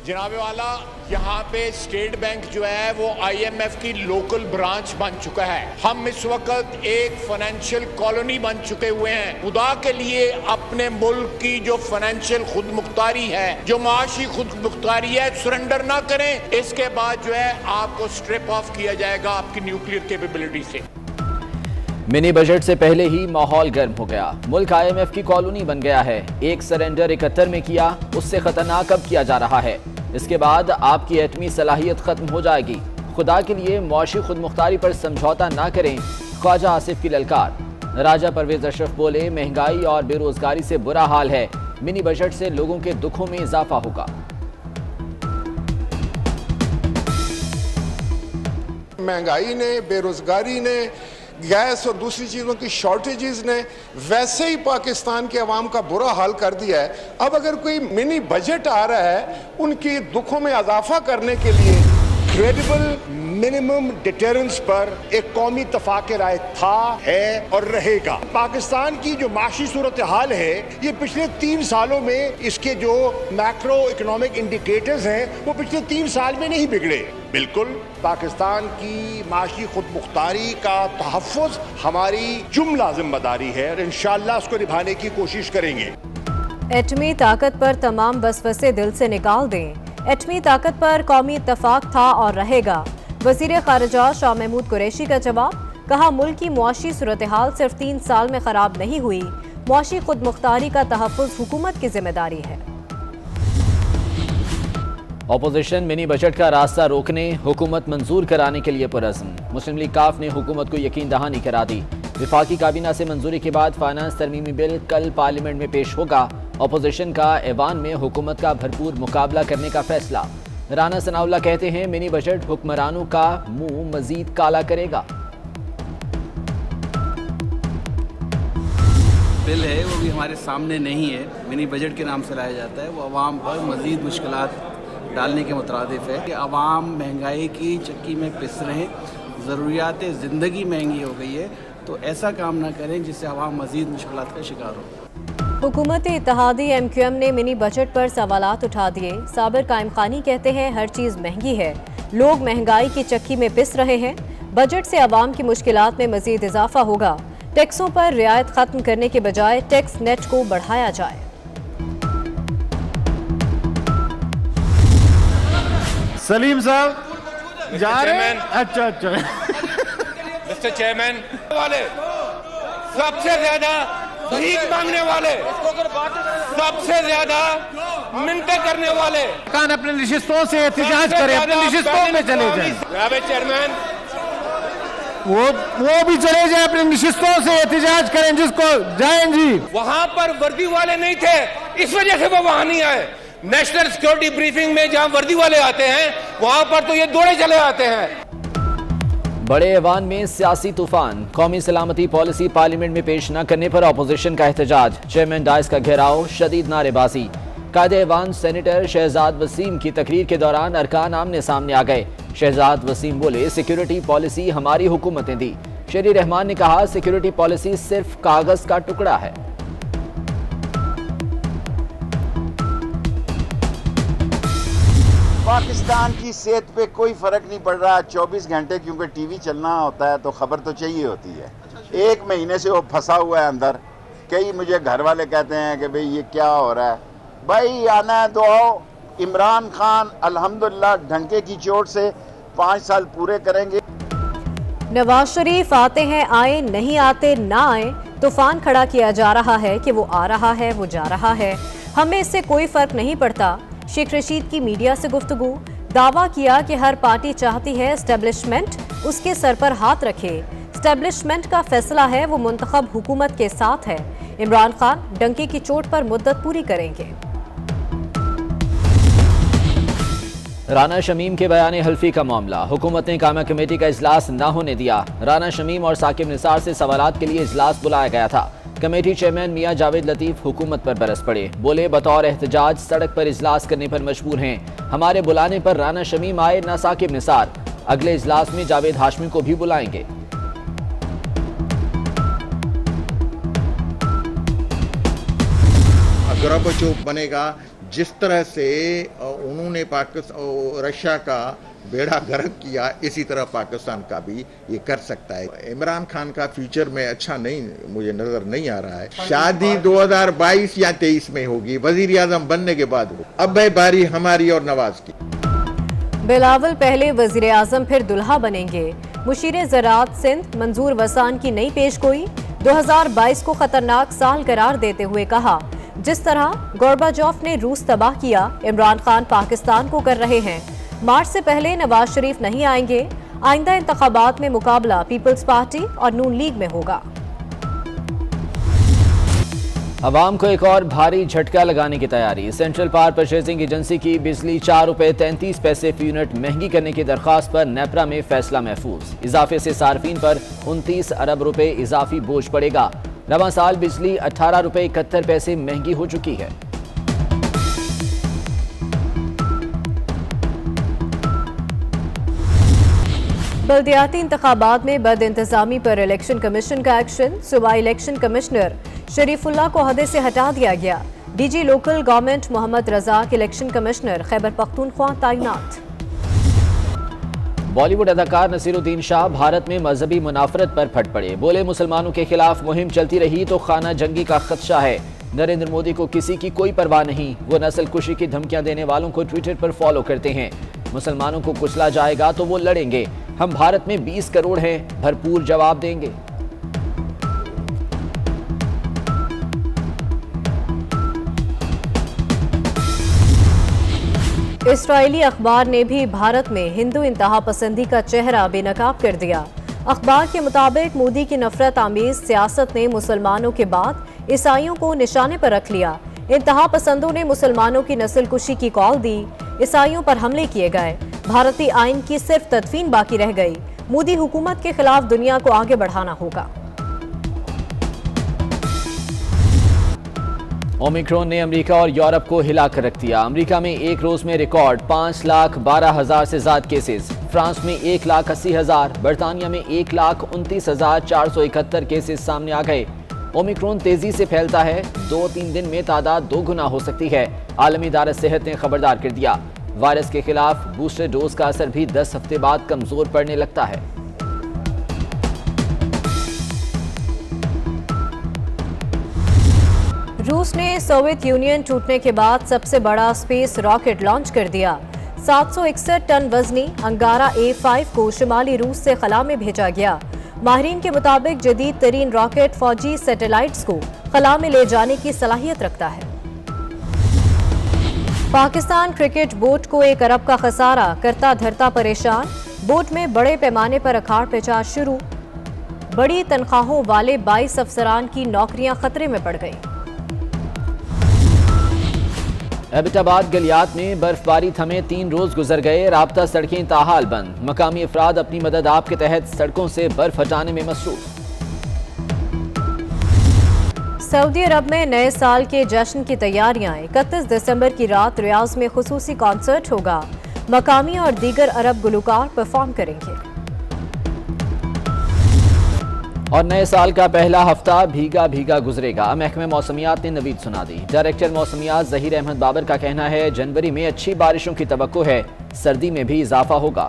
जनाब वाला, यहाँ पे स्टेट बैंक जो है वो IMF की लोकल ब्रांच बन चुका है। हम इस वक्त एक फाइनेंशियल कॉलोनी बन चुके हुए हैं। खुदा के लिए अपने मुल्क की जो फाइनेंशियल खुद मुख्तारी है, जो माशी खुद मुख्तारी है, सरेंडर ना करें। इसके बाद जो है आपको स्ट्रिप ऑफ किया जाएगा आपकी न्यूक्लियर कैपेबिलिटी से। मिनी बजट से पहले ही माहौल गर्म हो गया। मुल्क IMF की कॉलोनी बन गया है। एक सरेंडर 71 में किया, उससे खतरनाक अब किया जा रहा है। इसके बाद आपकी एटमी सलाहियत खत्म हो जाएगी। खुदा के लिए मुआशी खुद मुख्तारी पर समझौता ना करें, ख्वाजा आसिफ की ललकार। राजा परवेज अशरफ बोले, महंगाई और बेरोजगारी से बुरा हाल है। मिनी बजट से लोगों के दुखों में इजाफा होगा। महंगाई ने, बेरोजगारी ने, गैस और दूसरी चीज़ों की शॉर्टेजेस ने वैसे ही पाकिस्तान के अवाम का बुरा हाल कर दिया है। अब अगर कोई मिनी बजट आ रहा है उनके दुखों में इजाफा करने के लिए, क्रेडिबल मिनिमम डिटरेंस पर एक कौमी इत्तफाक राय था, है और रहेगा। पाकिस्तान की जो माशी सूरत हाल है, ये पिछले 3 सालों में इसके जो मैक्रो इकोनॉमिक इंडिकेटर्स हैं वो पिछले 3 साल में नहीं बिगड़े। बिल्कुल पाकिस्तान की माशी खुद मुख्तारी का तहफ़्फ़ुज़ हमारी जुमला जिम्मेदारी है और इंशाअल्लाह उसको निभाने की कोशिश करेंगे। एटमी ताकत पर तमाम वसवसे दिल से निकाल दें। एटमी ताकत पर कौमी इत्तफाक था और रहेगा। वज़ीर ख़ारिजा शाह महमूद कुरैशी का जवाब, कहा मुल्क की मुआशी सूरत हाल सिर्फ 3 साल में खराब नहीं हुई। मुआशी खुद मुख्तारी का तहफ़्फ़ुज़ हुकूमत की जिम्मेदारी है। ऑपोजिशन मिनी बजट का रास्ता रोकने, हुकूमत मंजूर कराने के लिए पुरज़्म। मुस्लिम लीग काफ ने हुकूमत को यकीन दहानी करा दी। विफाकी काबीना से मंजूरी के बाद फाइनेंस तरमीमी बिल कल पार्लियामेंट में पेश होगा। ऑपोजिशन का ऐवान में हुकूमत का भरपूर मुकाबला करने का फैसला। राना सनाउल्लाह कहते हैं, मिनी बजट हुक्मरानों का मुंह मजीद काला करेगा। बिल है वो भी हमारे सामने नहीं है, मिनी बजट के नाम से लाया जाता है। वो अवाम पर मजीद मुश्किलात डालने के मुतरादिफ है कि अवाम महंगाई की चक्की में पिस रहे हैं, ज़रूरियात ज़िंदगी महंगी हो गई है। तो ऐसा काम ना करें जिससे अवाम मजीद मुश्किलात का शिकार हो। हुकूमत इत्तेहादी MQM ने मिनी बजट पर सवालात उठा दिए। साबिर कायम खानी कहते हैं, हर चीज़ महंगी है, लोग महंगाई की चक्की में पिस रहे हैं। बजट से अवाम की मुश्किलात में मजीद इजाफा होगा। टैक्सों पर रियायत खत्म करने के बजाय टैक्स नेट को बढ़ाया जाए। सलीम साहब जा रहे हैं। अच्छा मिस्टर चेयरमैन वाले सबसे ज्यादा भीख मांगने वाले, सबसे ज्यादा मिन्नतें करने वाले कान अपने नशिस्तों से एहतिजाज करें, अपने नशिस्तों में चले जाएं। चेयरमैन वो भी चले जाए, अपने नशिस्तों से एहतिजाज करें, जिसको जाएं जी। वहां पर वर्दी वाले नहीं थे, इस वजह से वो वहां नहीं आए। नेशनल सिक्योरिटी ब्रीफिंग में जहां वर्दी वाले आते हैं वहां पर तो ये दौड़े चले आते हैं। बड़े ऐवान में सियासी तूफान। कौमी सलामती पॉलिसी पार्लियामेंट में पेश न करने पर अपोजिशन का एहतजाज। चेयरमैन डाइस का घेराव, शदीद नारेबाजी। कायदे ऐवान सेनेटर शहजाद वसीम की तकरीर के दौरान अरकान आमने सामने आ गए। शहजाद वसीम बोले, सिक्योरिटी पॉलिसी हमारी हुकूमतें दी। शेरी रहमान ने कहा, सिक्योरिटी पॉलिसी सिर्फ कागज का टुकड़ा है। पाकिस्तान की सेहत पे कोई फर्क नहीं पड़ रहा 24 घंटे, क्योंकि टीवी चलना होता है तो खबर तो चाहिए होती है। 1 महीने से वो फंसा हुआ है अंदर। कई मुझे घर वाले कहते हैं कि भाई ये क्या हो रहा है। भाई आना है तो आओ। इमरान खान अल्हम्दुलिल्लाह ढंके की चोट से 5 साल पूरे करेंगे। नवाज शरीफ आते हैं आए, नहीं आते ना आए। तूफान खड़ा किया जा रहा है कि वो आ रहा है, वो जा रहा है, हमें इससे कोई फर्क नहीं पड़ता। शेख रशीद की मीडिया से गुफ्तगू। दावा किया कि हर पार्टी चाहती है एस्टेब्लिशमेंट उसके सर पर हाथ रखे। एस्टेब्लिशमेंट का फैसला है, वो मुंतखब हुकूमत के साथ है। इमरान खान डंके की चोट पर मुद्दत पूरी करेंगे। राना शमीम के बयान हल्फी का मामला। हुकूमत ने कामा कमेटी का इजलास न होने दिया। राना शमीम और साकिब निसार से सवालात के लिए इजलास बुलाया गया था। कमेटी चेयरमैन मियां जावेद लतीफ हुकूमत पर बरस पड़े। बोले, बतौर एहतजाज सड़क पर इजलास करने पर मजबूर हैं। हमारे बुलाने पर राना शमीम आए, न साकिब निसार। अगले इजलास में जावेद हाशमी को भी बुलाएंगे। गोर्बाचोव बनेगा। जिस तरह से उन्होंने रशिया का बेड़ा गर्क किया, इसी तरह पाकिस्तान का भी ये कर सकता है। इमरान खान का फ्यूचर में अच्छा नहीं मुझे नजर नहीं आ रहा है। शादी 2022 या 23 में होगी, वजीर आजम बनने के बाद हो। अब है बारी हमारी और नवाज की। बिलावल पहले वजीर आजम फिर दुल्हा बनेंगे। मुशीर ज़राअत सिंध मंजूर वसान की नई पेशगोई। 2022 को खतरनाक साल करार देते हुए कहा, जिस तरह गोर्बाचोव ने रूस तबाह किया, इमरान खान पाकिस्तान को कर रहे हैं। मार्च से पहले नवाज शरीफ नहीं आएंगे। आइंदा इंतखाबात में मुकाबला पीपल्स पार्टी और नून लीग में होगा। अवाम को एक और भारी झटका लगाने की तैयारी। सेंट्रल पावर परचेजिंग एजेंसी की बिजली 4 रुपये 33 पैसे फी यूनिट महंगी करने की दरख्वास्त पर नेपरा में फैसला महफूज। इजाफे से सार्फिन पर 29 अरब रुपए इजाफी बोझ पड़ेगा। रवां साल बिजली 18 रुपये 71 पैसे महंगी हो चुकी है। बल्दियाती इंतखाबात में बद इंतजामी पर इलेक्शन कमीशन का एक्शन। सूबाई इलेक्शन कमिश्नर शरीफुल्लाह को अहदे से हटा दिया गया। DG local government Mohammad Razzaq election commissioner Khyber Pakhtunkhwa तैनात। बॉलीवुड अदाकार नसीरुद्दीन शाह भारत में मजहबी मुनाफरत पर फट पड़े। बोले, मुसलमानों के खिलाफ मुहिम चलती रही तो खाना जंगी का खदशा है। नरेंद्र मोदी को किसी की कोई परवाह नहीं। वो नस्ल कुशी की धमकियां देने वालों को ट्विटर पर फॉलो करते हैं। मुसलमानों को कुचला जाएगा तो वो लड़ेंगे। हम भारत में 20 करोड़ हैं, भरपूर जवाब देंगे। इस्राएली अखबार ने भी भारत में हिंदू इंतहा पसंदी का चेहरा बेनकाब कर दिया। अखबार के मुताबिक मोदी की नफरत आमीज सियासत ने मुसलमानों के बाद ईसाइयों को निशाने पर रख लिया। इंतहा पसंदों ने मुसलमानों की नस्ल कुशी की कॉल दी। ईसाइयों पर हमले किए गए। भारतीय आइन की सिर्फ तदफीन बाकी रह गई। मोदी हुकूमत के खिलाफ दुनिया को आगे बढ़ाना होगा। ओमिक्रॉन ने अमेरिका और यूरोप को हिला कर रख दिया। अमेरिका में एक रोज में रिकॉर्ड 5,12,000 से ज्यादा केसेस, फ्रांस में 1,80,000, बर्तानिया में 1,29,471 केसेस सामने आ गए। ओमिक्रॉन तेजी से फैलता है। 2-3 दिन में तादाद 2 गुना हो सकती है। आलमी इदारा सेहत ने खबरदार कर दिया। वायरस के खिलाफ बूस्टर डोज का असर भी 10 हफ्ते बाद कमजोर पड़ने लगता है। रूस ने सोवियत यूनियन टूटने के बाद सबसे बड़ा स्पेस रॉकेट लॉन्च कर दिया। 761 टन वजनी अंगारा A5 को शुमाली रूस से खला में भेजा गया। माहिरीन के मुताबिक जदीद तरीन रॉकेट फौजी सैटेलाइट्स को खला में ले जाने की सलाहियत रखता है। पाकिस्तान क्रिकेट बोर्ड को 1 अरब का खसारा, करता धरता परेशान। बोर्ड में बड़े पैमाने पर अखाड़ पेचार शुरू। बड़ी तनख्वाहों वाले 22 अफसरान की नौकरियां खतरे में पड़ गई। एबटाबाद गलियात में बर्फबारी थमे 3 रोज गुजर गए। राब्ता सड़कें ताहाल बंद। मकामी अफराद अपनी मदद आप के तहत सड़कों से बर्फ हटाने में मसरूफ। सऊदी अरब में नए साल के जश्न की तैयारियां। 31 दिसंबर की रात रियाज में खुसूसी कॉन्सर्ट होगा। मकामी और दीगर अरब गुलकार परफॉर्म करेंगे। और नए साल का पहला हफ्ता भीगा भीगा गुजरेगा। महकमे मौसमियात ने नवीद सुना दी। डायरेक्टर मौसमियात जहीर अहमद बाबर का कहना है, जनवरी में अच्छी बारिशों की तवक्को है, सर्दी में भी इजाफा होगा।